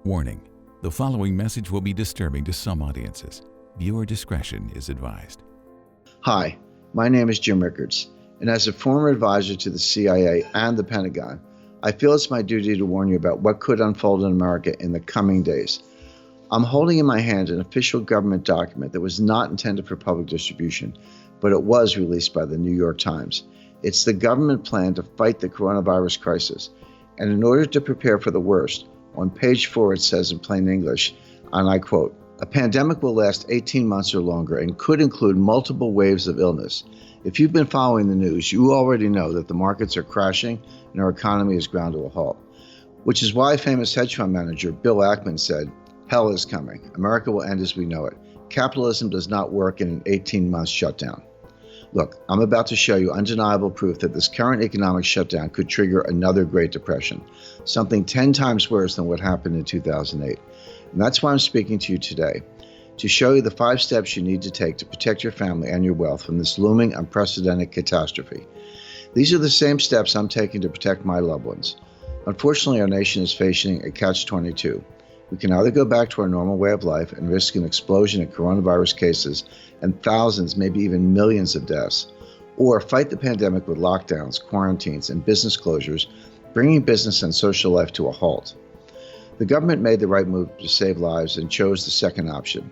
Warning: the following message will be disturbing to some audiences. Viewer discretion is advised. Hi, my name is Jim Rickards, and as a former advisor to the CIA and the Pentagon, I feel it's my duty to warn you about what could unfold in America in the coming days. I'm holding in my hand an official government document that was not intended for public distribution, but it was released by the New York Times. It's the government plan to fight the coronavirus crisis, and in order to prepare for the worst, on page 4 it says in plain English, and I quote, "A pandemic will last 18 months or longer and could include multiple waves of illness. If you've been following the news, you already know that the markets are crashing and our economy is ground to a halt. Which is why famous hedge fund manager Bill Ackman said, 'Hell is coming. America will end as we know it. Capitalism does not work in an 18-month shutdown.'" Look, I'm about to show you undeniable proof that this current economic shutdown could trigger another Great Depression, something 10 times worse than what happened in 2008. And that's why I'm speaking to you today, to show you the 5 steps you need to take to protect your family and your wealth from this looming, unprecedented catastrophe. These are the same steps I'm taking to protect my loved ones. Unfortunately, our nation is facing a catch-22. We can either go back to our normal way of life and risk an explosion in coronavirus cases and thousands, maybe even millions of deaths, or fight the pandemic with lockdowns, quarantines, and business closures, bringing business and social life to a halt. The government made the right move to save lives and chose the second option.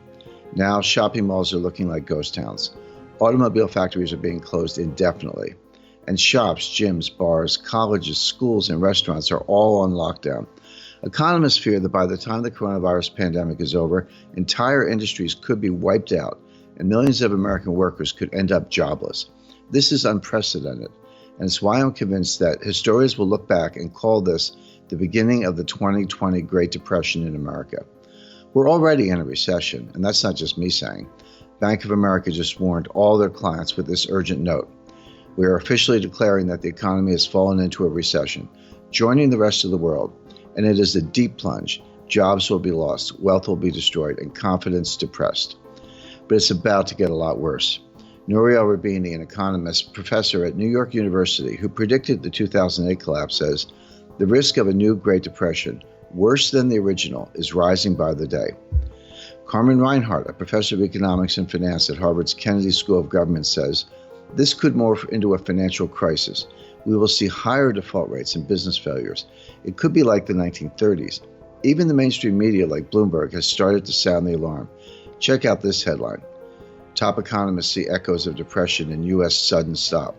Now, shopping malls are looking like ghost towns. Automobile factories are being closed indefinitely. And shops, gyms, bars, colleges, schools, and restaurants are all on lockdown. Economists fear that by the time the coronavirus pandemic is over, entire industries could be wiped out and millions of American workers could end up jobless. This is unprecedented, and it's why I'm convinced that historians will look back and call this the beginning of the 2020 Great Depression in America. We're already in a recession, and that's not just me saying. Bank of America just warned all their clients with this urgent note. We are officially declaring that the economy has fallen into a recession, joining the rest of the world. And it is a deep plunge. Jobs will be lost, wealth will be destroyed, and confidence depressed. But it's about to get a lot worse. Nouriel Roubini, an economist, professor at New York University, who predicted the 2008 collapse, says, "The risk of a new Great Depression, worse than the original, is rising by the day." Carmen Reinhart, a professor of economics and finance at Harvard's Kennedy School of Government, says, "This could morph into a financial crisis. We will see higher default rates and business failures. It could be like the 1930s. Even the mainstream media like Bloomberg has started to sound the alarm. Check out this headline. Top economists see echoes of depression in U.S. sudden stop.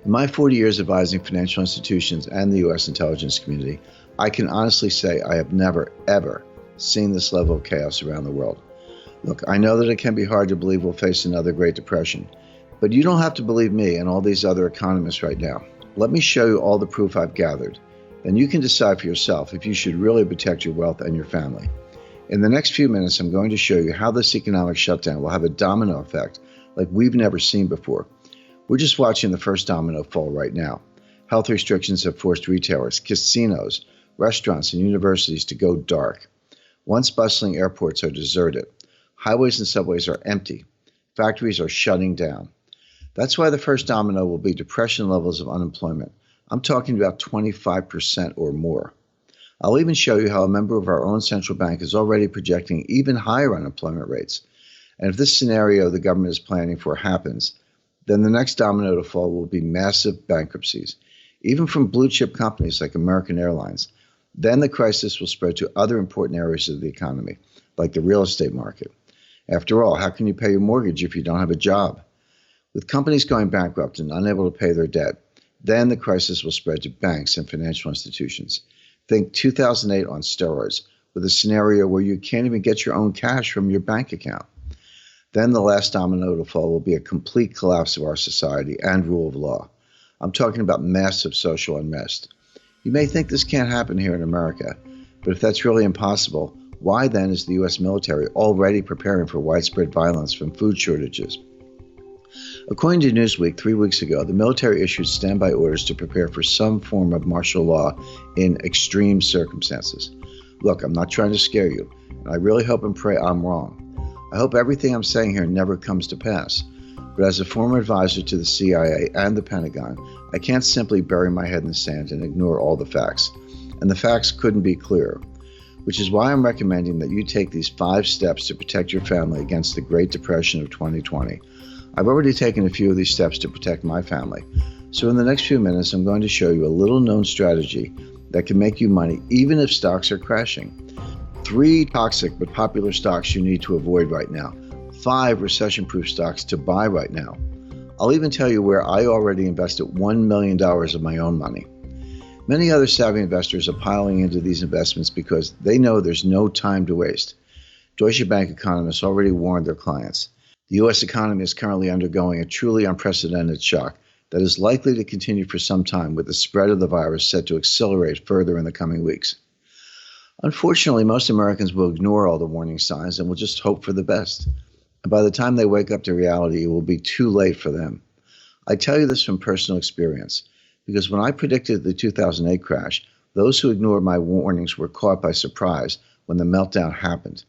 In my 40 years advising financial institutions and the U.S. intelligence community, I can honestly say I have never, ever seen this level of chaos around the world. Look, I know that it can be hard to believe we'll face another Great Depression. But you don't have to believe me and all these other economists right now. Let me show you all the proof I've gathered. Then you can decide for yourself if you should really protect your wealth and your family. In the next few minutes, I'm going to show you how this economic shutdown will have a domino effect like we've never seen before. We're just watching the first domino fall right now. Health restrictions have forced retailers, casinos, restaurants, and universities to go dark. Once bustling airports are deserted. Highways and subways are empty. Factories are shutting down. That's why the first domino will be depression levels of unemployment. I'm talking about 25% or more. I'll even show you how a member of our own central bank is already projecting even higher unemployment rates. And if this scenario the government is planning for happens, then the next domino to fall will be massive bankruptcies, even from blue chip companies like American Airlines. Then the crisis will spread to other important areas of the economy, like the real estate market. After all, how can you pay your mortgage if you don't have a job? With companies going bankrupt and unable to pay their debt, then the crisis will spread to banks and financial institutions. Think 2008 on steroids, with a scenario where you can't even get your own cash from your bank account. Then the last domino to fall will be a complete collapse of our society and rule of law. I'm talking about massive social unrest. You may think this can't happen here in America, but if that's really impossible, why then is the U.S. military already preparing for widespread violence from food shortages? According to Newsweek, 3 weeks ago, the military issued standby orders to prepare for some form of martial law in extreme circumstances. Look, I'm not trying to scare you, and I really hope and pray I'm wrong. I hope everything I'm saying here never comes to pass. But as a former advisor to the CIA and the Pentagon, I can't simply bury my head in the sand and ignore all the facts. And the facts couldn't be clearer. which is why I'm recommending that you take these 5 steps to protect your family against the Great Depression of 2020. I've already taken a few of these steps to protect my family. So in the next few minutes, I'm going to show you a little known strategy that can make you money even if stocks are crashing. 3 toxic but popular stocks you need to avoid right now. 5 recession-proof stocks to buy right now. I'll even tell you where I already invested $1 million of my own money. Many other savvy investors are piling into these investments because they know there's no time to waste. Deutsche Bank economists already warned their clients. The U.S. economy is currently undergoing a truly unprecedented shock that is likely to continue for some time, with the spread of the virus set to accelerate further in the coming weeks. Unfortunately, most Americans will ignore all the warning signs and will just hope for the best. And by the time they wake up to reality, it will be too late for them. I tell you this from personal experience, because when I predicted the 2008 crash, those who ignored my warnings were caught by surprise when the meltdown happened.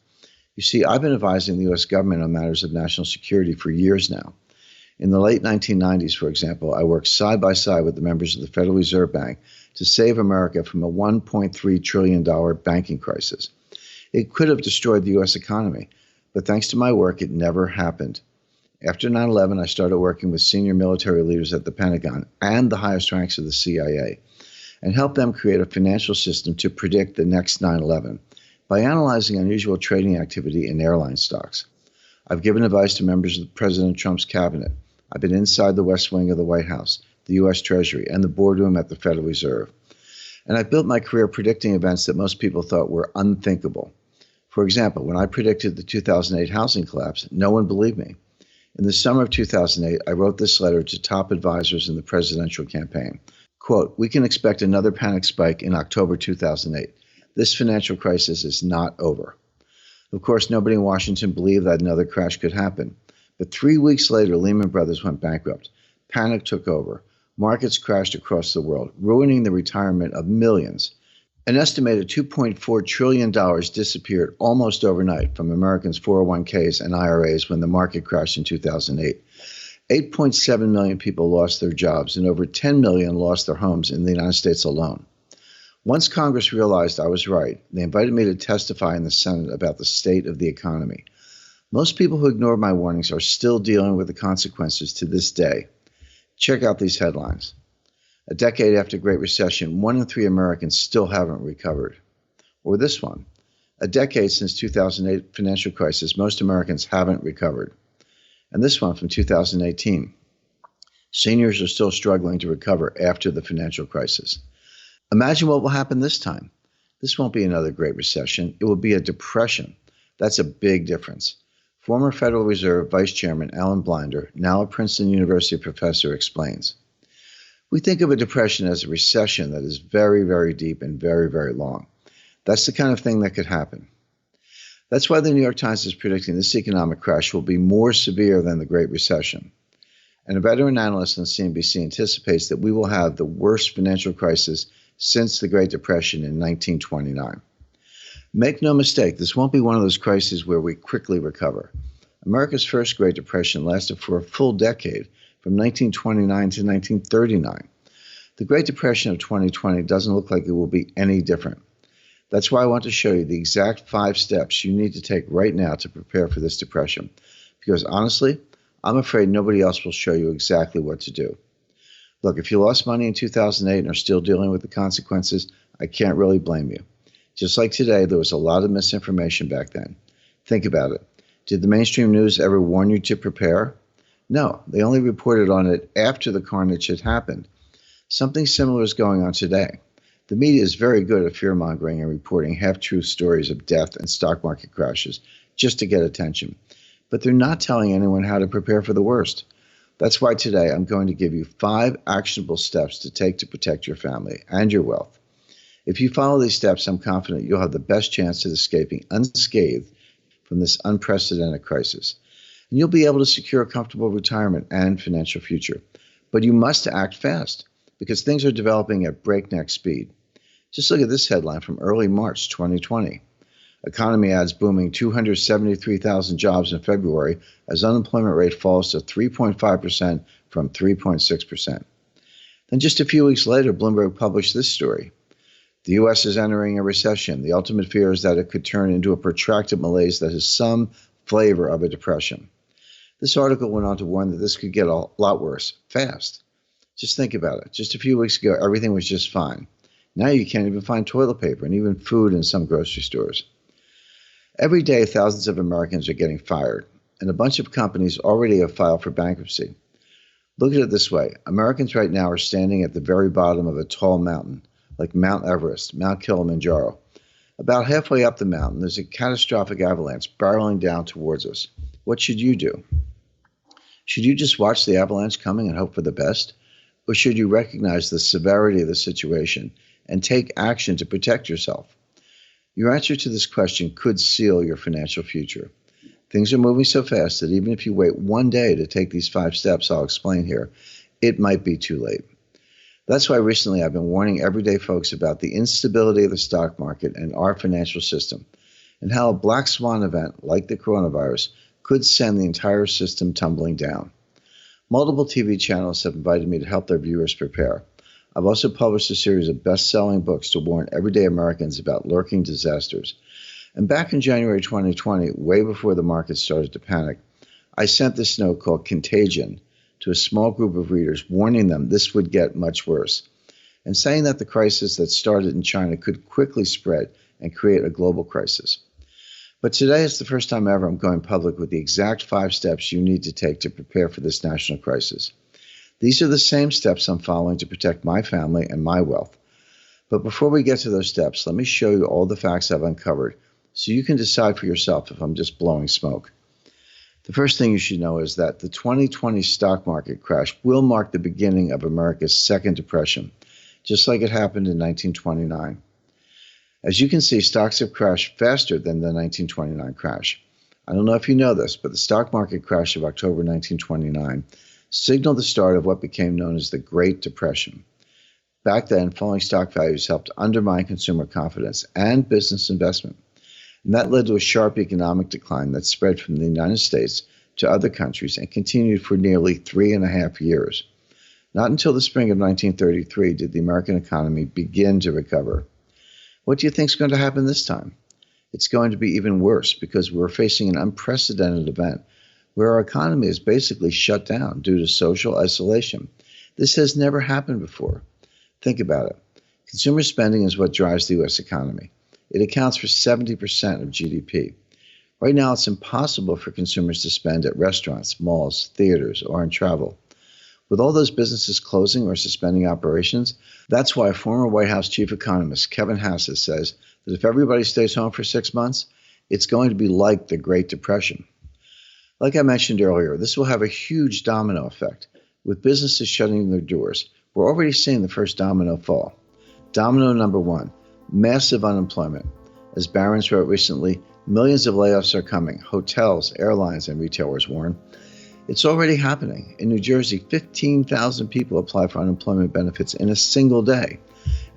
You see, I've been advising the U.S. government on matters of national security for years now. In the late 1990s, for example, I worked side by side with the members of the Federal Reserve Bank to save America from a $1.3 trillion banking crisis. It could have destroyed the U.S. economy, but thanks to my work, it never happened. After 9/11, I started working with senior military leaders at the Pentagon and the highest ranks of the CIA, and helped them create a financial system to predict the next 9/11 by analyzing unusual trading activity in airline stocks. I've given advice to members of President Trump's cabinet. I've been inside the West Wing of the White House, the U.S. Treasury, and the boardroom at the Federal Reserve. And I built my career predicting events that most people thought were unthinkable. For example, when I predicted the 2008 housing collapse, no one believed me. In the summer of 2008, I wrote this letter to top advisors in the presidential campaign. Quote, "We can expect another panic spike in October 2008. This financial crisis is not over." Of course, nobody in Washington believed that another crash could happen. But 3 weeks later, Lehman Brothers went bankrupt. Panic took over. Markets crashed across the world, ruining the retirement of millions. An estimated $2.4 trillion disappeared almost overnight from Americans' 401ks and IRAs when the market crashed in 2008. 8.7 million people lost their jobs, and over 10 million lost their homes in the United States alone. Once Congress realized I was right, they invited me to testify in the Senate about the state of the economy. Most people who ignored my warnings are still dealing with the consequences to this day. Check out these headlines. A decade after the Great Recession, 1 in 3 Americans still haven't recovered. Or this one. A decade since 2008 financial crisis, most Americans haven't recovered. And this one from 2018. Seniors are still struggling to recover after the financial crisis. Imagine what will happen this time. This won't be another Great Recession. It will be a depression. That's a big difference. Former Federal Reserve Vice Chairman Alan Blinder, now a Princeton University professor, explains. We think of a depression as a recession that is very, very deep and very, very long. That's the kind of thing that could happen. That's why the New York Times is predicting this economic crash will be more severe than the Great Recession. And a veteran analyst on CNBC anticipates that we will have the worst financial crisis since the Great Depression in 1929. Make no mistake, this won't be one of those crises where we quickly recover. America's first Great Depression lasted for a full decade, from 1929 to 1939. The Great Depression of 2020 doesn't look like it will be any different. That's why I want to show you the exact 5 steps you need to take right now to prepare for this depression. Because honestly, I'm afraid nobody else will show you exactly what to do. Look, if you lost money in 2008 and are still dealing with the consequences, I can't really blame you. Just like today, there was a lot of misinformation back then. Think about it. Did the mainstream news ever warn you to prepare? No, they only reported on it after the carnage had happened. Something similar is going on today. The media is very good at fear-mongering and reporting half-truth stories of death and stock market crashes just to get attention. But they're not telling anyone how to prepare for the worst. That's why today I'm going to give you 5 actionable steps to take to protect your family and your wealth. If you follow these steps, I'm confident you'll have the best chance of escaping unscathed from this unprecedented crisis. And you'll be able to secure a comfortable retirement and financial future. But you must act fast because things are developing at breakneck speed. Just look at this headline from early March 2020. Economy adds booming 273,000 jobs in February as unemployment rate falls to 3.5% from 3.6%. Then just a few weeks later, Bloomberg published this story. The U.S. is entering a recession. The ultimate fear is that it could turn into a protracted malaise that has some flavor of a depression. This article went on to warn that this could get a lot worse, fast. Just think about it. Just a few weeks ago, everything was just fine. Now you can't even find toilet paper and even food in some grocery stores. Every day, thousands of Americans are getting fired, and a bunch of companies already have filed for bankruptcy. Look at it this way. Americans right now are standing at the very bottom of a tall mountain, like Mount Everest, Mount Kilimanjaro. About halfway up the mountain, there's a catastrophic avalanche barreling down towards us. What should you do? Should you just watch the avalanche coming and hope for the best? Or should you recognize the severity of the situation and take action to protect yourself? Your answer to this question could seal your financial future. Things are moving so fast that even if you wait one day to take these 5 steps I'll explain here, it might be too late. That's why recently I've been warning everyday folks about the instability of the stock market and our financial system, and how a black swan event like the coronavirus could send the entire system tumbling down. Multiple TV channels have invited me to help their viewers prepare. I've also published a series of best-selling books to warn everyday Americans about lurking disasters. And back in January 2020, way before the market started to panic, I sent this note called Contagion to a small group of readers, warning them this would get much worse, and saying that the crisis that started in China could quickly spread and create a global crisis. But today is the first time ever I'm going public with the exact 5 steps you need to take to prepare for this national crisis. These are the same steps I'm following to protect my family and my wealth. But before we get to those steps, let me show you all the facts I've uncovered so you can decide for yourself if I'm just blowing smoke. The first thing you should know is that the 2020 stock market crash will mark the beginning of America's second depression, just like it happened in 1929. As you can see, stocks have crashed faster than the 1929 crash. I don't know if you know this, but the stock market crash of October 1929 signaled the start of what became known as the Great Depression. Back then, falling stock values helped undermine consumer confidence and business investment. And that led to a sharp economic decline that spread from the United States to other countries and continued for nearly 3.5 years. Not until the spring of 1933 did the American economy begin to recover. What do you think is going to happen this time? It's going to be even worse because we're facing an unprecedented event where our economy is basically shut down due to social isolation. This has never happened before. Think about it. Consumer spending is what drives the U.S. economy. It accounts for 70% of GDP. Right now, it's impossible for consumers to spend at restaurants, malls, theaters, or on travel. With all those businesses closing or suspending operations, that's why former White House chief economist Kevin Hassett says that if everybody stays home for 6 months, it's going to be like the Great Depression. Like I mentioned earlier, this will have a huge domino effect. With businesses shutting their doors, we're already seeing the first domino fall. Domino number 1, massive unemployment. As Barron's wrote recently, millions of layoffs are coming. Hotels, airlines, and retailers warn. It's already happening. In New Jersey, 15,000 people apply for unemployment benefits in a single day,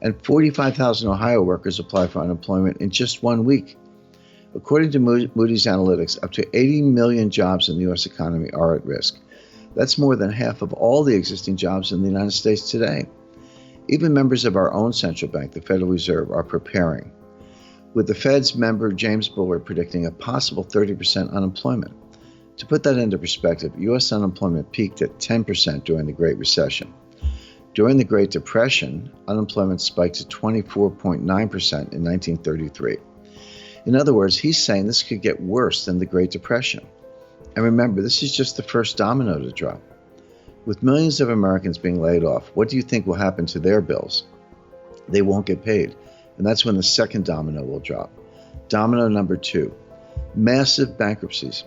and 45,000 Ohio workers apply for unemployment in just 1 week. According to Moody's Analytics, up to 80 million jobs in the U.S. economy are at risk. That's more than half of all the existing jobs in the United States today. Even members of our own central bank, the Federal Reserve, are preparing, with the Fed's member James Bullard predicting a possible 30% unemployment. To put that into perspective, U.S. unemployment peaked at 10% during the Great Recession. During the Great Depression, unemployment spiked to 24.9% in 1933. In other words, he's saying this could get worse than the Great Depression. And remember, this is just the first domino to drop. With millions of Americans being laid off, what do you think will happen to their bills? They won't get paid, and that's when the second domino will drop. Domino number 2, massive bankruptcies.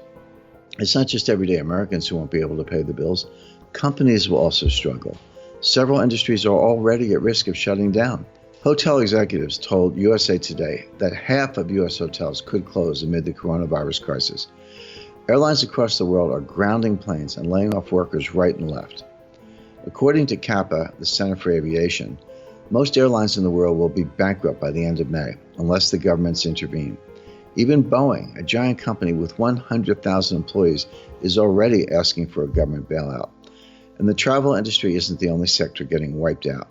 It's not just everyday Americans who won't be able to pay the bills. Companies will also struggle. Several industries are already at risk of shutting down. Hotel executives told USA Today that half of U.S. hotels could close amid the coronavirus crisis. Airlines across the world are grounding planes and laying off workers right and left. According to CAPA, the Center for Aviation, most airlines in the world will be bankrupt by the end of May, unless the governments intervene. Even Boeing, a giant company with 100,000 employees, is already asking for a government bailout. And the travel industry isn't the only sector getting wiped out.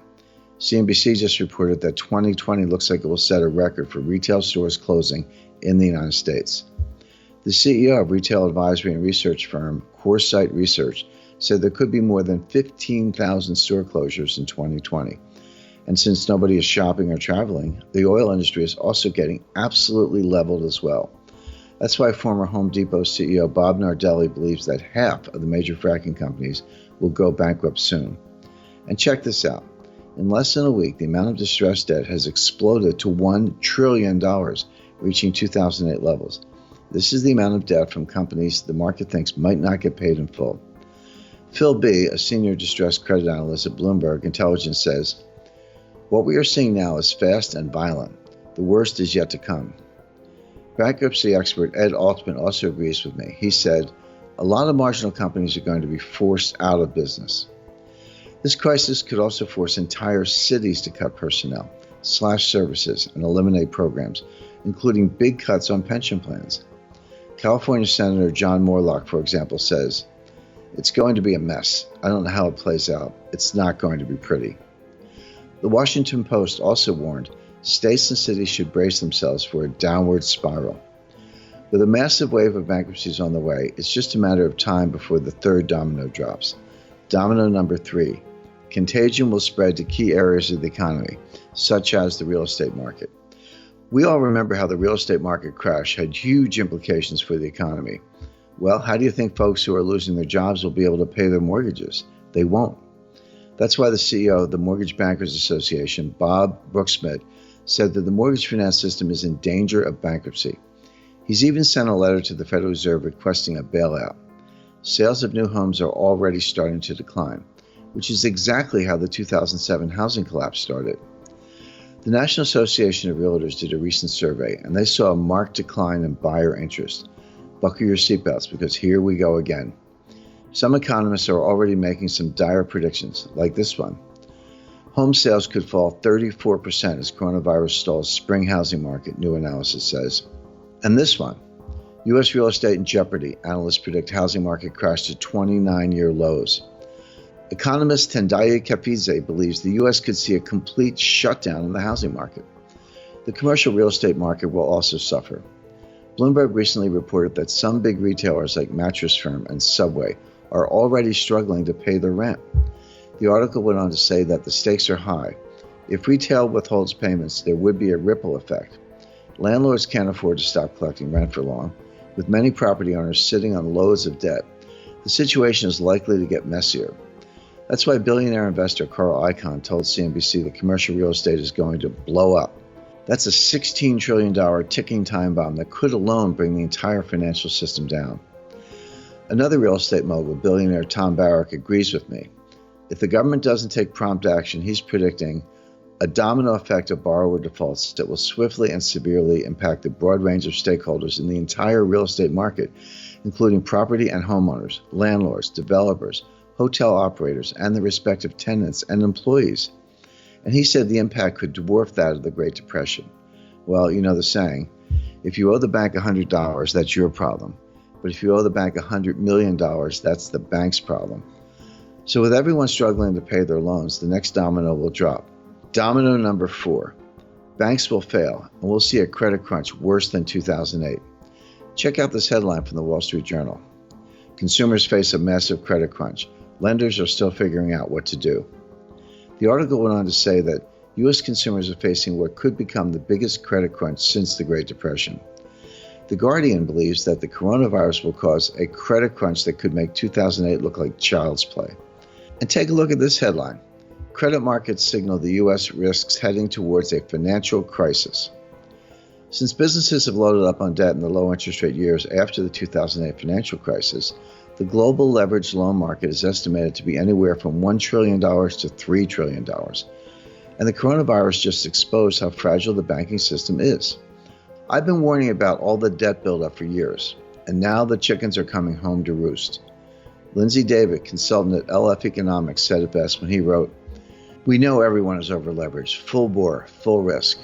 CNBC just reported that 2020 looks like it will set a record for retail stores closing in the United States. The CEO of retail advisory and research firm CoreSite Research said there could be more than 15,000 store closures in 2020. And since nobody is shopping or traveling, the oil industry is also getting absolutely leveled as well. That's why former Home Depot CEO Bob Nardelli believes that half of the major fracking companies will go bankrupt soon. And check this out. In less than a week, the amount of distressed debt has exploded to $1 trillion, reaching 2008 levels. This is the amount of debt from companies the market thinks might not get paid in full. Phil B., a senior distressed credit analyst at Bloomberg Intelligence, says, "What we are seeing now is fast and violent. The worst is yet to come." Bankruptcy expert Ed Altman also agrees with me. He said, "A lot of marginal companies are going to be forced out of business." This crisis could also force entire cities to cut personnel, slash services, and eliminate programs, including big cuts on pension plans. California Senator John Moorlach, for example, says, "It's going to be a mess. I don't know how it plays out. It's not going to be pretty." The Washington Post also warned states and cities should brace themselves for a downward spiral. With a massive wave of bankruptcies on the way, it's just a matter of time before the third domino drops. Domino number 3. Contagion will spread to key areas of the economy, such as the real estate market. We all remember how the real estate market crash had huge implications for the economy. Well, how do you think folks who are losing their jobs will be able to pay their mortgages? They won't. That's why the CEO of the Mortgage Bankers Association, Bob Brooksmith, said that the mortgage finance system is in danger of bankruptcy. He's even sent a letter to the Federal Reserve requesting a bailout. Sales of new homes are already starting to decline, which is exactly how the 2007 housing collapse started. The National Association of Realtors did a recent survey, and they saw a marked decline in buyer interest. Buckle your seatbelts, because here we go again. Some economists are already making some dire predictions, like this one. Home sales could fall 34% as coronavirus stalls spring housing market, new analysis says. And this one, U.S. real estate in jeopardy. Analysts predict housing market crash to 29-year lows. Economist Tendayi Kapize believes the U.S. could see a complete shutdown in the housing market. The commercial real estate market will also suffer. Bloomberg recently reported that some big retailers like Mattress Firm and Subway are already struggling to pay their rent. The article went on to say that the stakes are high. If retail withholds payments, there would be a ripple effect. Landlords can't afford to stop collecting rent for long. With many property owners sitting on loads of debt, the situation is likely to get messier. That's why billionaire investor Carl Icahn told CNBC that commercial real estate is going to blow up. That's a $16 trillion ticking time bomb that could alone bring the entire financial system down. Another real estate mogul, billionaire Tom Barrack, agrees with me. If the government doesn't take prompt action, he's predicting a domino effect of borrower defaults that will swiftly and severely impact a broad range of stakeholders in the entire real estate market, including property and homeowners, landlords, developers, hotel operators, and the respective tenants and employees. And he said the impact could dwarf that of the Great Depression. Well, you know the saying, if you owe the bank $100, that's your problem. But if you owe the bank $100 million, that's the bank's problem. So with everyone struggling to pay their loans, the next domino will drop. Domino number 4. Banks will fail, and we'll see a credit crunch worse than 2008. Check out this headline from the Wall Street Journal. Consumers face a massive credit crunch. Lenders are still figuring out what to do. The article went on to say that U.S. consumers are facing what could become the biggest credit crunch since the Great Depression. The Guardian believes that the coronavirus will cause a credit crunch that could make 2008 look like child's play. And take a look at this headline. Credit markets signal the U.S. risks heading towards a financial crisis. Since businesses have loaded up on debt in the low interest rate years after the 2008 financial crisis, the global leveraged loan market is estimated to be anywhere from $1 trillion to $3 trillion. And the coronavirus just exposed how fragile the banking system is. I've been warning about all the debt buildup for years, and now the chickens are coming home to roost. Lindsay David, consultant at LF Economics, said it best when he wrote, "We know everyone is over-leveraged, full bore, full risk.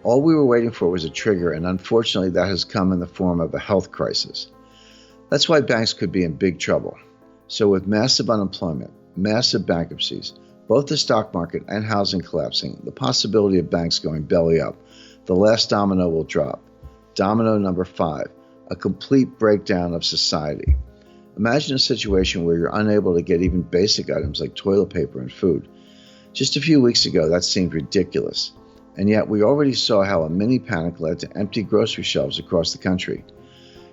All we were waiting for was a trigger, and unfortunately that has come in the form of a health crisis. That's why banks could be in big trouble. So with massive unemployment, massive bankruptcies, Both the stock market and housing collapsing, the possibility of banks going belly up, the last domino will drop. Domino number 5, a complete breakdown of society. Imagine a situation where you're unable to get even basic items like toilet paper and food. Just a few weeks ago, that seemed ridiculous. And yet we already saw how a mini panic led to empty grocery shelves across the country.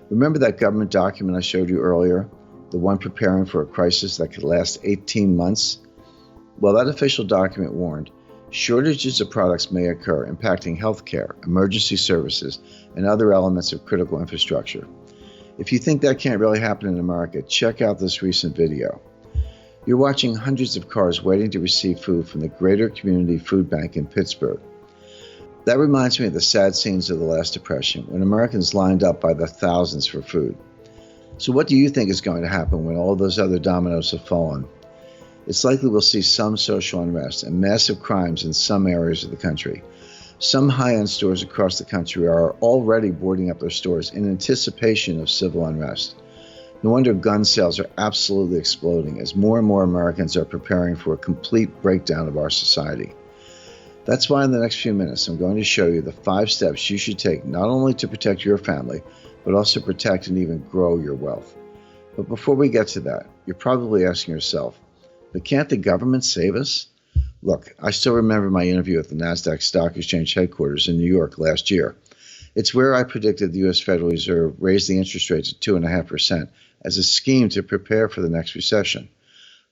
Remember that government document I showed you earlier? The one preparing for a crisis that could last 18 months? Well, that official document warned shortages of products may occur, impacting healthcare, emergency services, and other elements of critical infrastructure. If you think that can't really happen in America, check out this recent video. You're watching hundreds of cars waiting to receive food from the Greater Community Food Bank in Pittsburgh. That reminds me of the sad scenes of the last Depression, when Americans lined up by the thousands for food. So what do you think is going to happen when all those other dominoes have fallen? It's likely we'll see some social unrest and massive crimes in some areas of the country. Some high-end stores across the country are already boarding up their stores in anticipation of civil unrest. No wonder gun sales are absolutely exploding as more and more Americans are preparing for a complete breakdown of our society. That's why in the next few minutes I'm going to show you the 5 steps you should take not only to protect your family, but also protect and even grow your wealth. But before we get to that, you're probably asking yourself, but can't the government save us? Look, I still remember my interview at the NASDAQ Stock Exchange headquarters in New York last year. It's where I predicted the U.S. Federal Reserve raised the interest rates at 2.5% as a scheme to prepare for the next recession.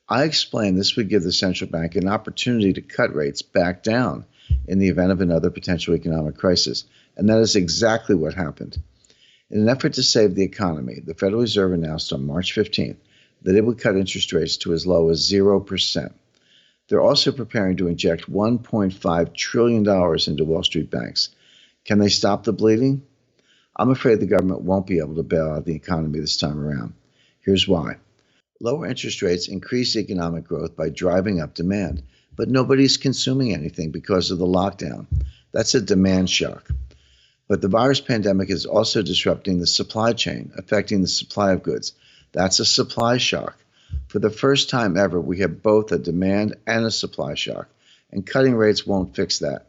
I explained this would give the central bank an opportunity to cut rates back down in the event of another potential economic crisis, and that is exactly what happened. In an effort to save the economy, the Federal Reserve announced on March 15th that it would cut interest rates to as low as 0%. They're also preparing to inject $1.5 trillion into Wall Street banks. Can they stop the bleeding? I'm afraid the government won't be able to bail out the economy this time around. Here's why. Lower interest rates increase economic growth by driving up demand, but nobody's consuming anything because of the lockdown. That's a demand shock. But the virus pandemic is also disrupting the supply chain, affecting the supply of goods. That's a supply shock. For the first time ever, we have both a demand and a supply shock, and cutting rates won't fix that.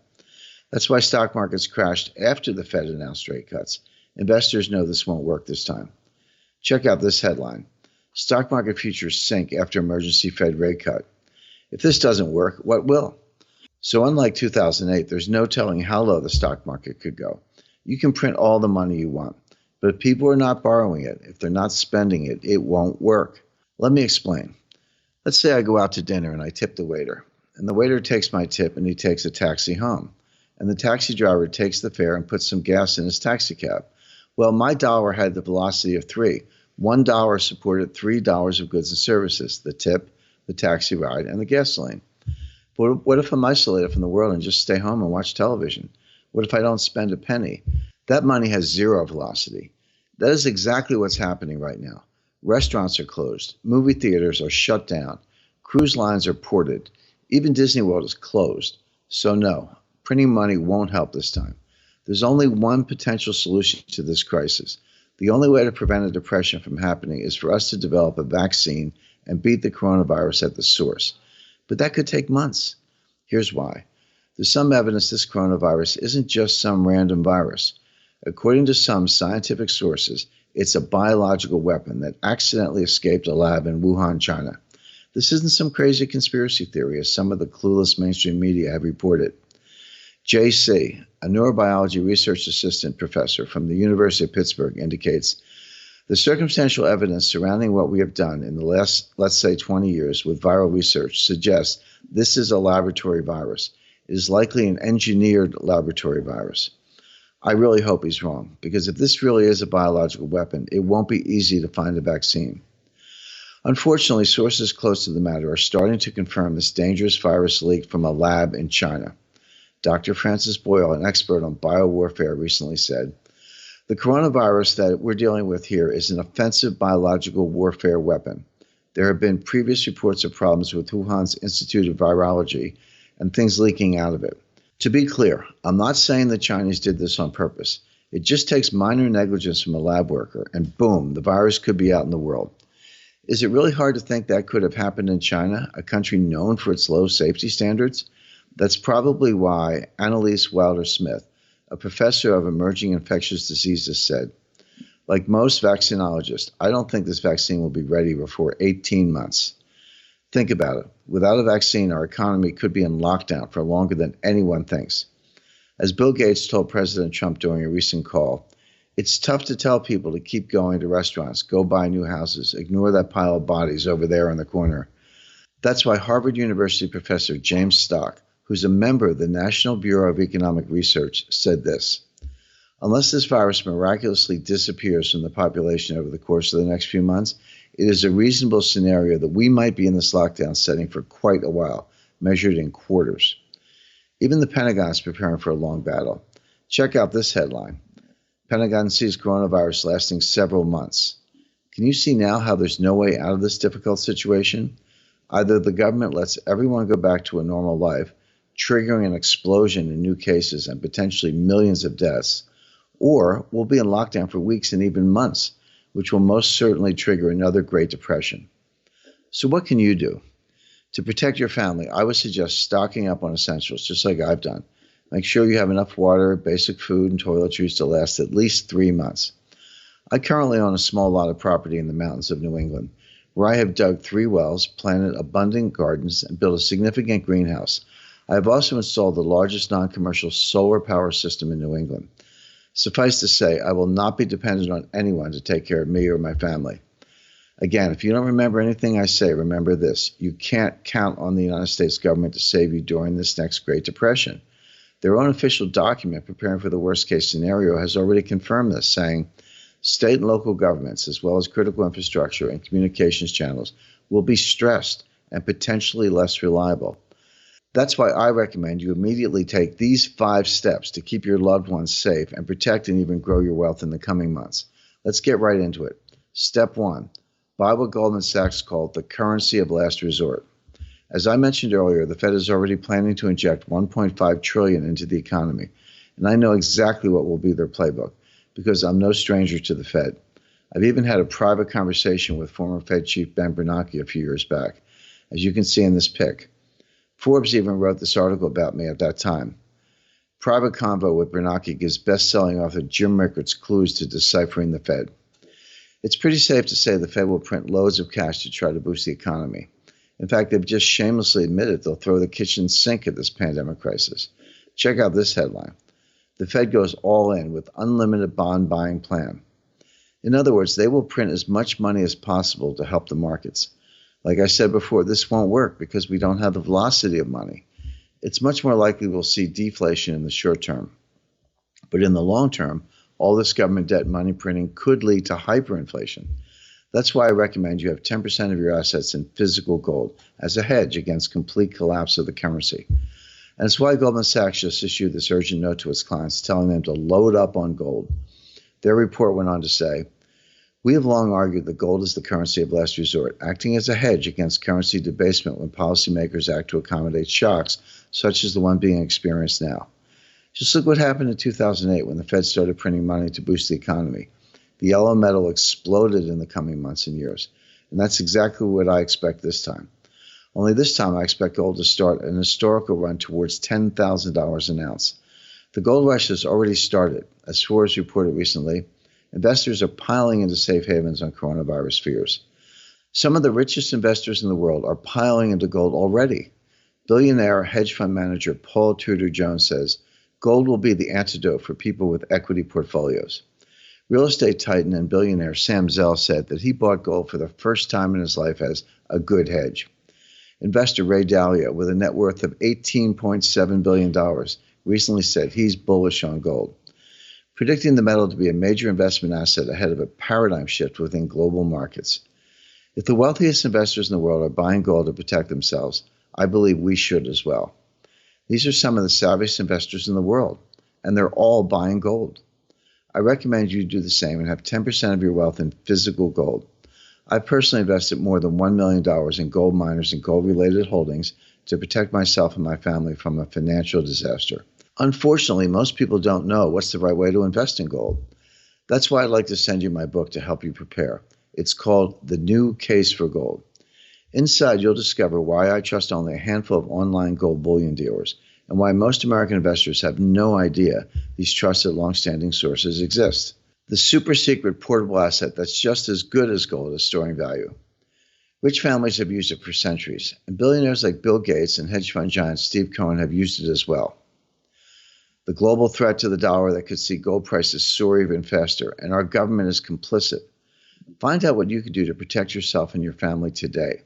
That's why stock markets crashed after the Fed announced rate cuts. Investors know this won't work this time. Check out this headline. Stock market futures sink after emergency Fed rate cut. If this doesn't work, what will? So unlike 2008, there's no telling how low the stock market could go. You can print all the money you want, but if people are not borrowing it, if they're not spending it, it won't work. Let me explain. Let's say I go out to dinner and I tip the waiter, and the waiter takes my tip and he takes a taxi home, and the taxi driver takes the fare and puts some gas in his taxi cab. Well, my dollar had the velocity of 3. $1 supported $3 of goods and services, the tip, the taxi ride, and the gasoline. But what if I'm isolated from the world and just stay home and watch television? What if I don't spend a penny? That money has 0 velocity. That is exactly what's happening right now. Restaurants are closed. Movie theaters are shut down. Cruise lines are ported. Even Disney World is closed. So no, printing money won't help this time. There's only one potential solution to this crisis. The only way to prevent a depression from happening is for us to develop a vaccine and beat the coronavirus at the source. But that could take months. Here's why. There's some evidence this coronavirus isn't just some random virus. According to some scientific sources, it's a biological weapon that accidentally escaped a lab in Wuhan, China. This isn't some crazy conspiracy theory, as some of the clueless mainstream media have reported. J.C., a neurobiology research assistant professor from the University of Pittsburgh, indicates the circumstantial evidence surrounding what we have done in the last, let's say, 20 years with viral research suggests this is a laboratory virus. It is likely an engineered laboratory virus. I really hope he's wrong, because if this really is a biological weapon, it won't be easy to find a vaccine. Unfortunately, sources close to the matter are starting to confirm this dangerous virus leaked from a lab in China. Dr. Francis Boyle, an expert on biowarfare, recently said, the coronavirus that we're dealing with here is an offensive biological warfare weapon. There have been previous reports of problems with Wuhan's Institute of Virology and things leaking out of it. To be clear, I'm not saying the Chinese did this on purpose. It just takes minor negligence from a lab worker, and boom, the virus could be out in the world. Is it really hard to think that could have happened in China, a country known for its low safety standards? That's probably why Annalise Wilder Smith, a professor of emerging infectious diseases, said, like most vaccinologists, I don't think this vaccine will be ready before 18 months. Think about it. Without a vaccine, our economy could be in lockdown for longer than anyone thinks. As Bill Gates told President Trump during a recent call, it's tough to tell people to keep going to restaurants, go buy new houses, ignore that pile of bodies over there in the corner. That's why Harvard University professor James Stock, who's a member of the National Bureau of Economic Research, said this: unless this virus miraculously disappears from the population over the course of the next few months, it is a reasonable scenario that we might be in this lockdown setting for quite a while, measured in quarters. Even the Pentagon is preparing for a long battle. Check out this headline: Pentagon sees coronavirus lasting several months. Can you see now how there's no way out of this difficult situation? Either the government lets everyone go back to a normal life, triggering an explosion in new cases and potentially millions of deaths, or we'll be in lockdown for weeks and even months, which will most certainly trigger another Great Depression. So what can you do? To protect your family, I would suggest stocking up on essentials, just like I've done. Make sure you have enough water, basic food, and toiletries to last at least 3 months. I currently own a small lot of property in the mountains of New England, where I have dug 3 wells, planted abundant gardens, and built a significant greenhouse. I have also installed the largest non-commercial solar power system in New England. Suffice to say, I will not be dependent on anyone to take care of me or my family. Again, if you don't remember anything I say, remember this: you can't count on the United States government to save you during this next Great Depression. Their own official document preparing for the worst-case scenario has already confirmed this, saying state and local governments, as well as critical infrastructure and communications channels, will be stressed and potentially less reliable. That's why I recommend you immediately take these 5 steps to keep your loved ones safe and protect and even grow your wealth in the coming months. Let's get right into it. Step 1. Buy what Goldman Sachs called the currency of last resort. As I mentioned earlier, the Fed is already planning to inject $1.5 trillion into the economy, and I know exactly what will be their playbook, because I'm no stranger to the Fed. I've even had a private conversation with former Fed Chief Ben Bernanke a few years back, as you can see in this pic. Forbes even wrote this article about me at that time. Private Convo with Bernanke gives best-selling author Jim Rickards clues to deciphering the Fed. It's pretty safe to say the Fed will print loads of cash to try to boost the economy. In fact, they've just shamelessly admitted they'll throw the kitchen sink at this pandemic crisis. Check out this headline: the Fed goes all in with unlimited bond buying plan. In other words, they will print as much money as possible to help the markets. Like I said before, this won't work because we don't have the velocity of money. It's much more likely we'll see deflation in the short term. But in the long term, all this government debt money printing could lead to hyperinflation. That's why I recommend you have 10% of your assets in physical gold as a hedge against complete collapse of the currency. And it's why Goldman Sachs just issued this urgent note to its clients telling them to load up on gold. Their report went on to say, we have long argued that gold is the currency of last resort, acting as a hedge against currency debasement when policymakers act to accommodate shocks, such as the one being experienced now. Just look what happened in 2008 when the Fed started printing money to boost the economy. The yellow metal exploded in the coming months and years, and that's exactly what I expect this time. Only this time I expect gold to start an historical run towards $10,000 an ounce. The gold rush has already started. As Forbes reported recently, investors are piling into safe havens on coronavirus fears. Some of the richest investors in the world are piling into gold already. Billionaire hedge fund manager Paul Tudor Jones says, gold will be the antidote for people with equity portfolios. Real estate titan and billionaire Sam Zell said that he bought gold for the first time in his life as a good hedge. Investor Ray Dalio, with a net worth of $18.7 billion, recently said he's bullish on gold, predicting the metal to be a major investment asset ahead of a paradigm shift within global markets. If the wealthiest investors in the world are buying gold to protect themselves, I believe we should as well. These are some of the savviest investors in the world, and they're all buying gold. I recommend you do the same and have 10% of your wealth in physical gold. I've personally invested more than $1 million in gold miners and gold-related holdings to protect myself and my family from a financial disaster. Unfortunately, most people don't know what's the right way to invest in gold. That's why I'd like to send you my book to help you prepare. It's called The New Case for Gold. Inside, you'll discover why I trust only a handful of online gold bullion dealers and why most American investors have no idea these trusted, long-standing sources exist. The super secret portable asset that's just as good as gold at storing value. Rich families have used it for centuries, and billionaires like Bill Gates and hedge fund giant Steve Cohen have used it as well. The global threat to the dollar that could see gold prices soar even faster, and our government is complicit. Find out what you can do to protect yourself and your family today.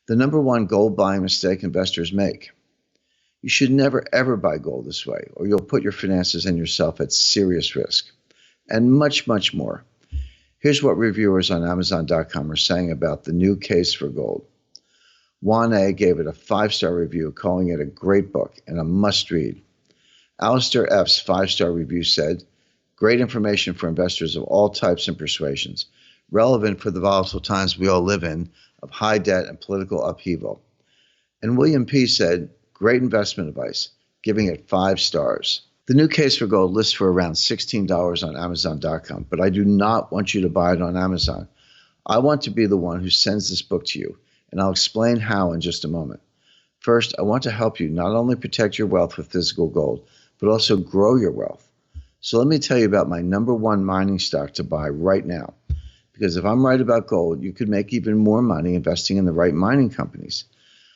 The number one gold buying mistake investors make. You should never ever buy gold this way, or you'll put your finances and yourself at serious risk. And much, much more. Here's what reviewers on Amazon.com are saying about The New Case for Gold. Juan A. gave it a 5-star review, calling it a great book and a must-read. Alistair F.'s 5-star review said, great information for investors of all types and persuasions, relevant for the volatile times we all live in of high debt and political upheaval. And William P. said, great investment advice, giving it 5 stars. The New Case for Gold lists for around $16 on Amazon.com, but I do not want you to buy it on Amazon. I want to be the one who sends this book to you, and I'll explain how in just a moment. First, I want to help you not only protect your wealth with physical gold, but also grow your wealth. So let me tell you about my number one mining stock to buy right now. Because if I'm right about gold, you could make even more money investing in the right mining companies.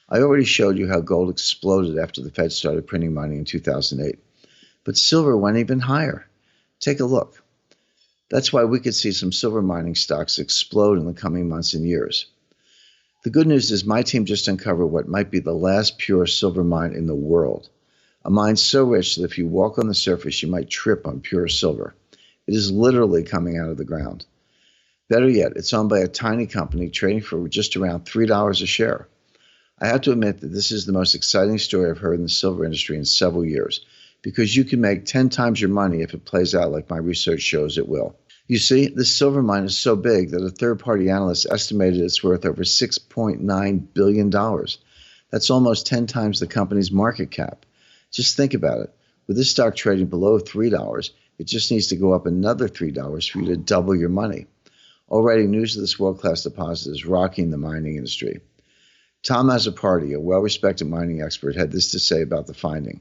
I already showed you how gold exploded after the Fed started printing money in 2008. But silver went even higher. Take a look. That's why we could see some silver mining stocks explode in the coming months and years. The good news is my team just uncovered what might be the last pure silver mine in the world. A mine so rich that if you walk on the surface, you might trip on pure silver. It is literally coming out of the ground. Better yet, it's owned by a tiny company trading for just around $3 a share. I have to admit that this is the most exciting story I've heard in the silver industry in several years, because you can make 10 times your money if it plays out like my research shows it will. You see, this silver mine is so big that a third-party analyst estimated it's worth over $6.9 billion. That's almost 10 times the company's market cap. Just think about it. With this stock trading below $3, it just needs to go up another $3 for you to double your money. Already, news of this world-class deposit is rocking the mining industry. Tom Azzopardi, a well-respected mining expert, had this to say about the finding.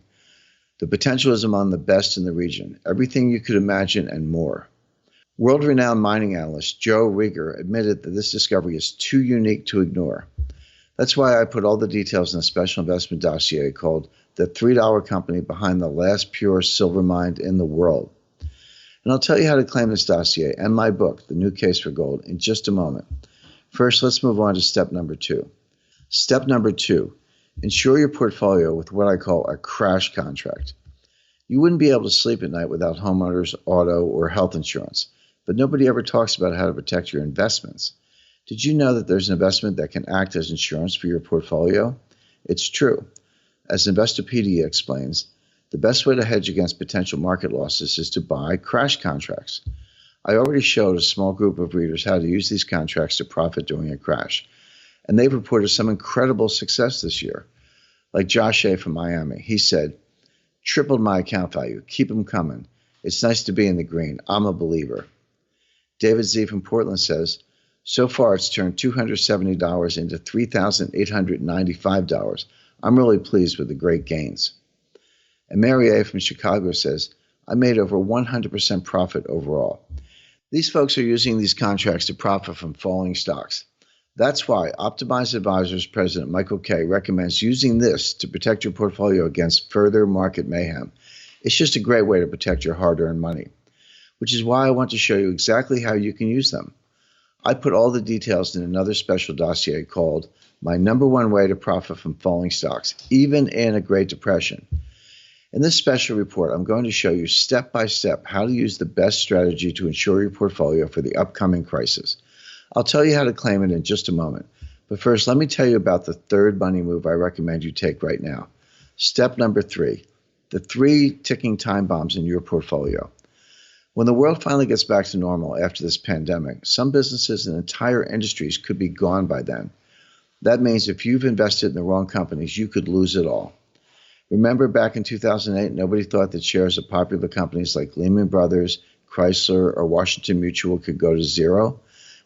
The potential is among the best in the region, everything you could imagine and more. World-renowned mining analyst Joe Rieger admitted that this discovery is too unique to ignore. That's why I put all the details in a special investment dossier called The $3 Company Behind the Last Pure Silver Mine in the World. And I'll tell you how to claim this dossier and my book, The New Case for Gold, in just a moment. First, let's move on to step number 2. Step number 2, insure your portfolio with what I call a crash contract. You wouldn't be able to sleep at night without homeowners, auto, or health insurance, but nobody ever talks about how to protect your investments. Did you know that there's an investment that can act as insurance for your portfolio? It's true. As Investopedia explains, the best way to hedge against potential market losses is to buy crash contracts. I already showed a small group of readers how to use these contracts to profit during a crash, and they've reported some incredible success this year. Like Josh A. from Miami, he said, tripled my account value, keep them coming. It's nice to be in the green, I'm a believer. David Z. from Portland says, so far it's turned $270 into $3,895. I'm really pleased with the great gains. And Mary A. from Chicago says, I made over 100% profit overall. These folks are using these contracts to profit from falling stocks. That's why Optimize Advisors President Michael Kay recommends using this to protect your portfolio against further market mayhem. It's just a great way to protect your hard-earned money, which is why I want to show you exactly how you can use them. I put all the details in another special dossier called My Number One Way to Profit from Falling Stocks, Even in a Great Depression. In this special report, I'm going to show you step by step how to use the best strategy to insure your portfolio for the upcoming crisis. I'll tell you how to claim it in just a moment. But first, let me tell you about the third money move I recommend you take right now. Step number 3, the 3 ticking time bombs in your portfolio. When the world finally gets back to normal after this pandemic, some businesses and entire industries could be gone by then. That means if you've invested in the wrong companies, you could lose it all. Remember back in 2008, nobody thought that shares of popular companies like Lehman Brothers, Chrysler, or Washington Mutual could go to zero?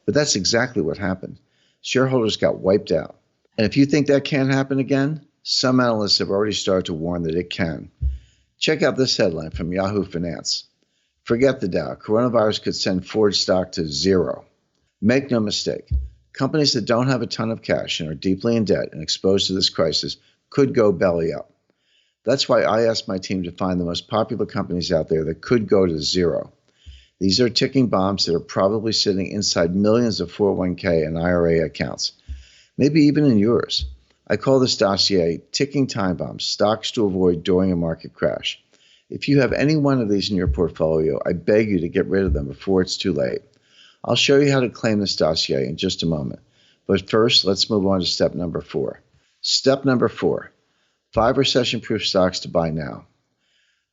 But that's exactly what happened. Shareholders got wiped out. And if you think that can't happen again, some analysts have already started to warn that it can. Check out this headline from Yahoo Finance. Forget the Dow. Coronavirus could send Ford stock to zero. Make no mistake, companies that don't have a ton of cash and are deeply in debt and exposed to this crisis could go belly up. That's why I asked my team to find the most popular companies out there that could go to zero. These are ticking bombs that are probably sitting inside millions of 401k and IRA accounts, maybe even in yours. I call this dossier Ticking Time Bombs, Stocks to Avoid During a Market Crash. If you have any one of these in your portfolio, I beg you to get rid of them before it's too late. I'll show you how to claim this dossier in just a moment. But first, let's move on to step number 4. Step number 4, 5 recession-proof stocks to buy now.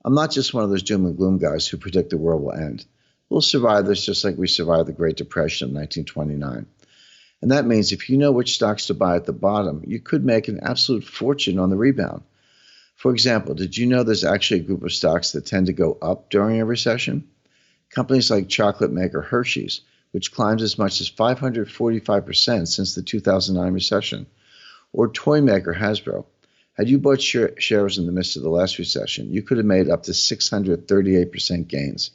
I'm not just one of those doom and gloom guys who predict the world will end. We'll survive this just like we survived the Great Depression of 1929. And that means if you know which stocks to buy at the bottom, you could make an absolute fortune on the rebound. For example, did you know there's actually a group of stocks that tend to go up during a recession? Companies like chocolate maker Hershey's, which climbed as much as 545% since the 2009 recession, or toy maker Hasbro. Had you bought shares in the midst of the last recession, you could have made up to 638% gains.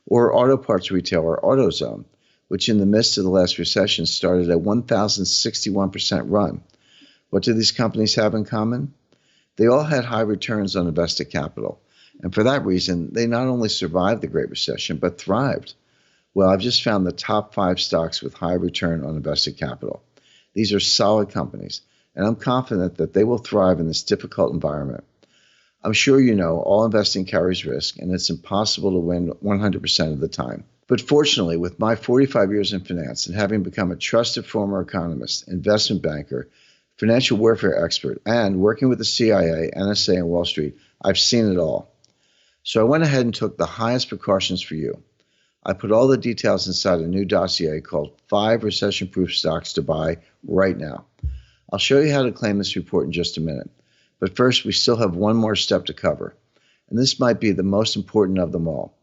Or auto parts retailer AutoZone, which in the midst of the last recession started a 1,061% run. What do these companies have in common? They all had high returns on invested capital, and for that reason, they not only survived the Great Recession, but thrived. Well, I've just found the top 5 stocks with high return on invested capital. These are solid companies, and I'm confident that they will thrive in this difficult environment. I'm sure you know all investing carries risk, and it's impossible to win 100% of the time. But fortunately, with my 45 years in finance and having become a trusted former economist, investment banker, financial warfare expert, and working with the CIA, NSA, and Wall Street, I've seen it all. So I went ahead and took the highest precautions for you. I put all the details inside a new dossier called 5 Recession-Proof Stocks to Buy Right Now. I'll show you how to claim this report in just a minute. But first, we still have one more step to cover, and this might be the most important of them all.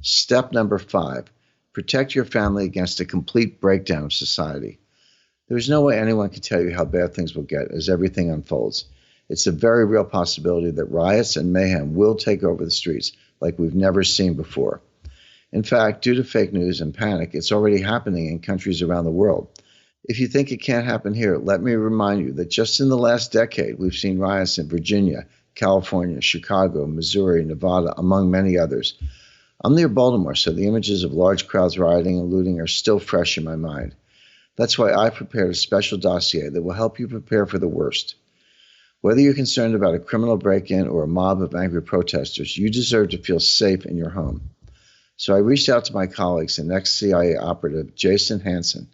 Step number 5, protect your family against a complete breakdown of society. There's no way anyone can tell you how bad things will get as everything unfolds. It's a very real possibility that riots and mayhem will take over the streets like we've never seen before. In fact, due to fake news and panic, it's already happening in countries around the world. If you think it can't happen here, let me remind you that just in the last decade, we've seen riots in Virginia, California, Chicago, Missouri, Nevada, among many others. I'm near Baltimore, so the images of large crowds rioting and looting are still fresh in my mind. That's why I prepared a special dossier that will help you prepare for the worst. Whether you're concerned about a criminal break-in or a mob of angry protesters, you deserve to feel safe in your home. So I reached out to my colleagues and ex-CIA operative Jason Hansen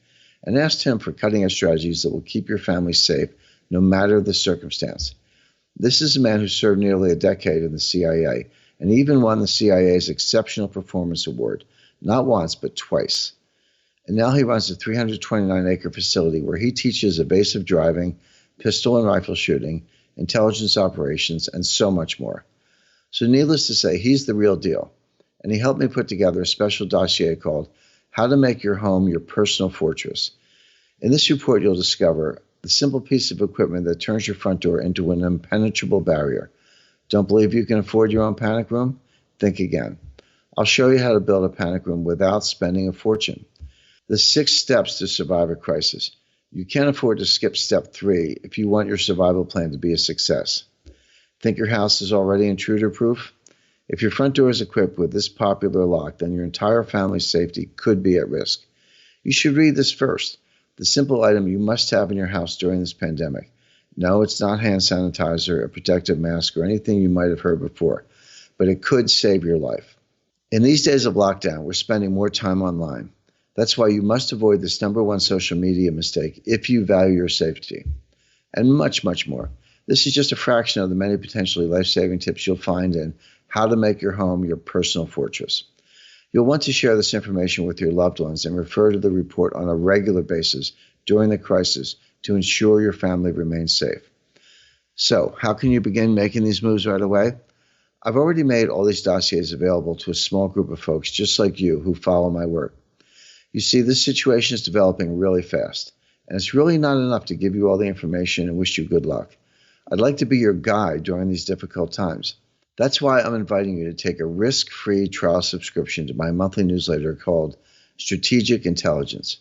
and asked him for cutting-edge strategies that will keep your family safe no matter the circumstance. This is a man who served nearly a decade in the CIA and even won the CIA's Exceptional Performance Award, not once but twice. And now he runs a 329-acre facility where he teaches evasive driving, pistol and rifle shooting, intelligence operations, and so much more. So needless to say, he's the real deal. And he helped me put together a special dossier called How to Make Your Home Your Personal Fortress. In this report, you'll discover the simple piece of equipment that turns your front door into an impenetrable barrier. Don't believe you can afford your own panic room? Think again. I'll show you how to build a panic room without spending a fortune. The 6 steps to survive a crisis. You can't afford to skip step 3 if you want your survival plan to be a success. Think your house is already intruder-proof? If your front door is equipped with this popular lock, then your entire family's safety could be at risk. You should read this first, the simple item you must have in your house during this pandemic. No, it's not hand sanitizer, a protective mask, or anything you might have heard before, but it could save your life. In these days of lockdown, we're spending more time online. That's why you must avoid this #1 social media mistake if you value your safety. And much, much more. This is just a fraction of the many potentially life-saving tips you'll find in How to Make Your Home Your Personal Fortress. You'll want to share this information with your loved ones and refer to the report on a regular basis during the crisis to ensure your family remains safe. So, how can you begin making these moves right away? I've already made all these dossiers available to a small group of folks just like you who follow my work. You see, this situation is developing really fast, and it's really not enough to give you all the information and wish you good luck. I'd like to be your guide during these difficult times. That's why I'm inviting you to take a risk-free trial subscription to my monthly newsletter called Strategic Intelligence.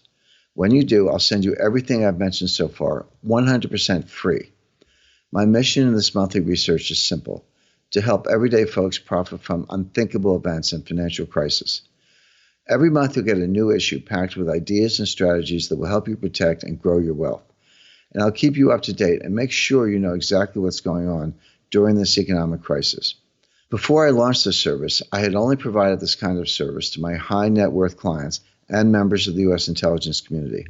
When you do, I'll send you everything I've mentioned so far, 100% free. My mission in this monthly research is simple: to help everyday folks profit from unthinkable events and financial crisis. Every month you'll get a new issue packed with ideas and strategies that will help you protect and grow your wealth. And I'll keep you up to date and make sure you know exactly what's going on during this economic crisis. Before I launched this service, I had only provided this kind of service to my high net worth clients and members of the U.S. intelligence community.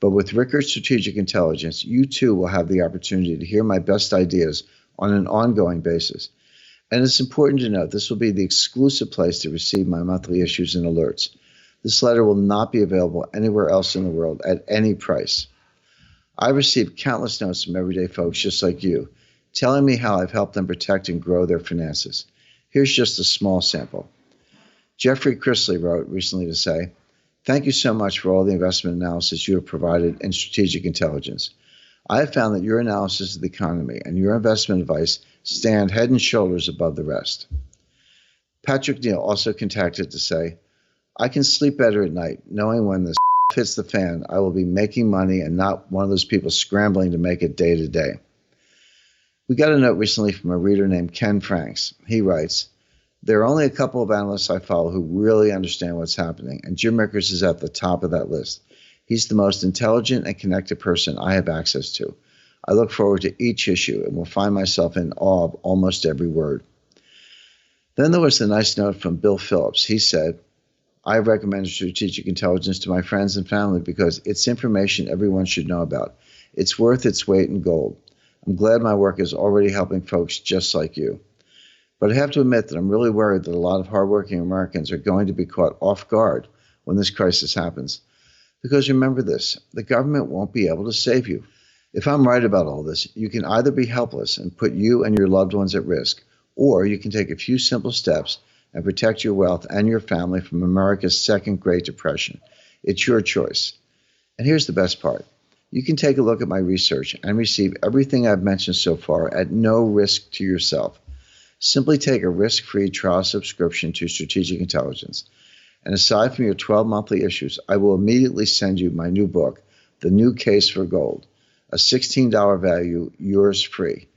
But with Rickards Strategic Intelligence, you too will have the opportunity to hear my best ideas on an ongoing basis. And it's important to note this will be the exclusive place to receive my monthly issues and alerts. This letter will not be available anywhere else in the world at any price. I've received countless notes from everyday folks just like you, telling me how I've helped them protect and grow their finances. Here's just a small sample. Jeffrey Chrisley wrote recently to say, "Thank you so much for all the investment analysis you have provided in Strategic Intelligence. I have found that your analysis of the economy and your investment advice stand head and shoulders above the rest." Patrick Neal also contacted to say, "I can sleep better at night knowing when the hits the fan, I will be making money and not one of those people scrambling to make it day to day." We got a note recently from a reader named Ken Franks. He writes, "There are only a couple of analysts I follow who really understand what's happening, and Jim Rickards is at the top of that list. He's the most intelligent and connected person I have access to. I look forward to each issue and will find myself in awe of almost every word." Then there was the nice note from Bill Phillips. He said, "I have recommended Strategic Intelligence to my friends and family because it's information everyone should know about. It's worth its weight in gold. I'm glad my work is already helping folks just like you. But I have to admit that I'm really worried that a lot of hardworking Americans are going to be caught off guard when this crisis happens. Because remember this, the government won't be able to save you. If I'm right about all this, you can either be helpless and put you and your loved ones at risk, or you can take a few simple steps and protect your wealth and your family from America's second Great Depression. It's your choice. And here's the best part. You can take a look at my research and receive everything I've mentioned so far at no risk to yourself. Simply take a risk-free trial subscription to Strategic Intelligence. And aside from your 12 monthly issues, I will immediately send you my new book, The New Case for Gold, a $16 value, yours free.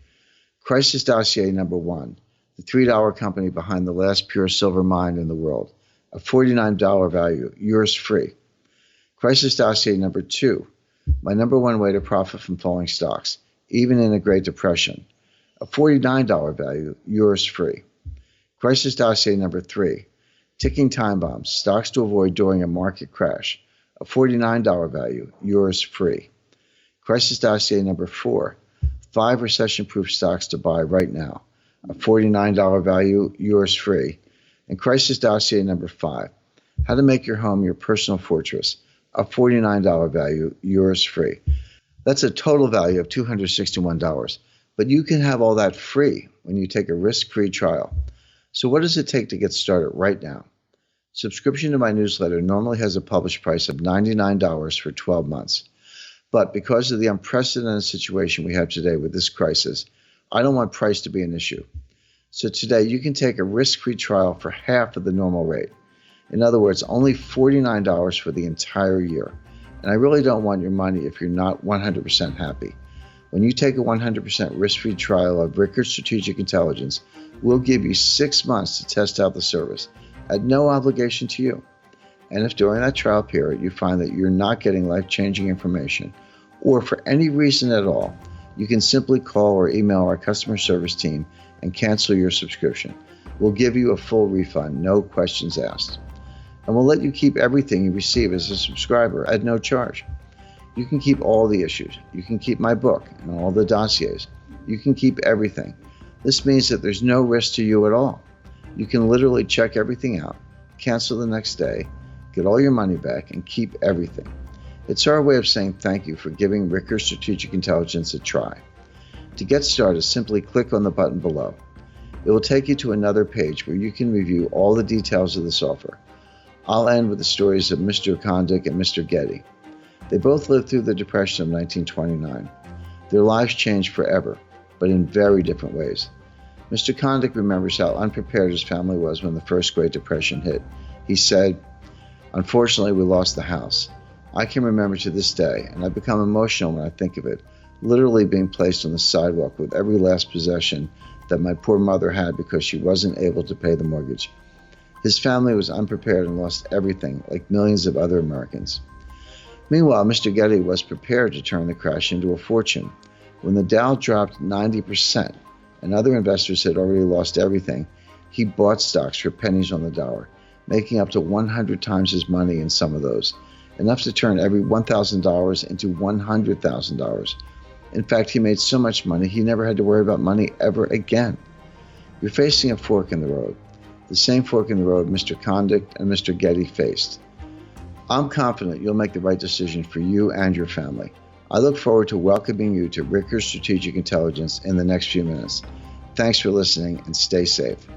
Crisis Dossier Number 1, the $3 company behind the last pure silver mine in the world, a $49 value, yours free. Crisis Dossier Number 2, my number one way to profit from falling stocks, even in a Great Depression, a $49 value, yours free. Crisis Dossier Number 3, Ticking Time Bombs, Stocks to Avoid During a Market Crash, a $49 value, yours free. Crisis Dossier Number 4, 5 recession-proof stocks to buy right now, a $49 value, yours free. And Crisis Dossier Number 5, How to Make Your Home Your Personal Fortress, a $49 value, yours free. That's a total value of $261, but you can have all that free when you take a risk-free trial. So what does it take to get started right now? Subscription to my newsletter normally has a published price of $99 for 12 months. But because of the unprecedented situation we have today with this crisis, I don't want price to be an issue. So today you can take a risk-free trial for half of the normal rate. In other words, only $49 for the entire year. And I really don't want your money if you're not 100% happy. When you take a 100% risk-free trial of Rickards Strategic Intelligence, we'll give you 6 months to test out the service at no obligation to you. And if during that trial period you find that you're not getting life-changing information, or for any reason at all, you can simply call or email our customer service team and cancel your subscription. We'll give you a full refund, no questions asked. And we'll let you keep everything you receive as a subscriber at no charge. You can keep all the issues. You can keep my book and all the dossiers. You can keep everything. This means that there's no risk to you at all. You can literally check everything out, cancel the next day, get all your money back, and keep everything. It's our way of saying thank you for giving Rickards Strategic Intelligence a try. To get started, simply click on the button below. It will take you to another page where you can review all the details of this offer. I'll end with the stories of Mr. Kondik and Mr. Getty. They both lived through the Depression of 1929. Their lives changed forever, but in very different ways. Mr. Kondik remembers how unprepared his family was when the first Great Depression hit. He said, "Unfortunately, we lost the house. I can remember to this day, and I become emotional when I think of it, literally being placed on the sidewalk with every last possession that my poor mother had because she wasn't able to pay the mortgage." His family was unprepared and lost everything, like millions of other Americans. Meanwhile, Mr. Getty was prepared to turn the crash into a fortune. When the Dow dropped 90% and other investors had already lost everything, he bought stocks for pennies on the dollar, making up to 100 times his money in some of those, enough to turn every $1,000 into $100,000. In fact, he made so much money, he never had to worry about money ever again. You're facing a fork in the road, the same fork in the road Mr. Kondik and Mr. Getty faced. I'm confident you'll make the right decision for you and your family. I look forward to welcoming you to Rickards Strategic Intelligence in the next few minutes. Thanks for listening and stay safe.